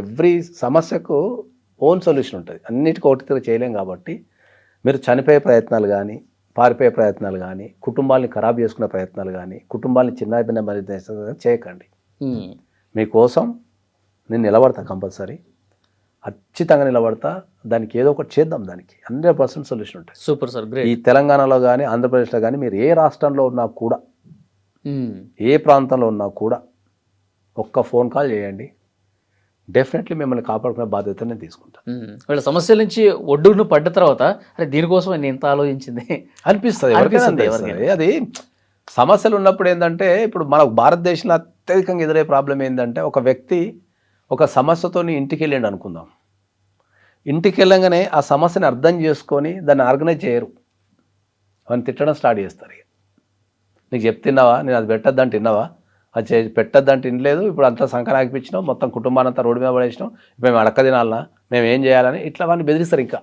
Every సమస్యకు own solution ఉంటుంది. అన్నిటికీ ఒకటి చేయలేం కాబట్టి మీరు చనిపోయే ప్రయత్నాలు కానీ, పారిపోయే ప్రయత్నాలు కానీ, కుటుంబాలని ఖరాబ్ చేసుకునే ప్రయత్నాలు కానీ, కుటుంబాలని చిన్న చేయకండి. మీకోసం నేను నిలబడతా, కంపల్సరీ ఖచ్చితంగా నిలబడతా. దానికి ఏదో ఒకటి చేద్దాం, దానికి 100% సొల్యూషన్ ఉంటుంది. Super sir, great. ఈ తెలంగాణలో కానీ, ఆంధ్రప్రదేశ్లో కానీ, మీరు ఏ రాష్ట్రంలో ఉన్నా కూడా, ఏ ప్రాంతంలో ఉన్నా కూడా ఒక్క ఫోన్ కాల్ చేయండి, డెఫినెట్లీ మిమ్మల్ని కాపాడుకునే బాధ్యత నేను తీసుకుంటాను. వీళ్ళ సమస్యల నుంచి ఒడ్డును పడ్డ తర్వాత అరే దీనికోసం నేను ఇంత ఆలోచించింది అనిపిస్తుంది. అది సమస్యలు ఉన్నప్పుడు ఏంటంటే, ఇప్పుడు మన భారతదేశంలో అత్యధికంగా ఎదురయ్యే ప్రాబ్లం ఏంటంటే, ఒక వ్యక్తి ఒక సమస్యతో ఇంటికి వెళ్ళండి అనుకుందాం. ఇంటికి వెళ్ళంగానే ఆ సమస్యని అర్థం చేసుకొని దాన్ని ఆర్గనైజ్ చేయరు, అని తిట్టడం స్టార్ట్ చేస్తారు. ఇక నీకు చెప్తున్నావా, నేను అది పెట్టద్దంటే తిన్నావా, అది పెట్టద్దంటే తినలేదు, ఇప్పుడు అంతా సంకరాకిపించినావు, మొత్తం కుటుంబాన్ని అంతా రోడ్డు మీద పడేసినాం, మేము అడక్క తినాలనా, మేము ఏం చేయాలని ఇట్లా వాడిని బెదిరిస్తారు. ఇంకా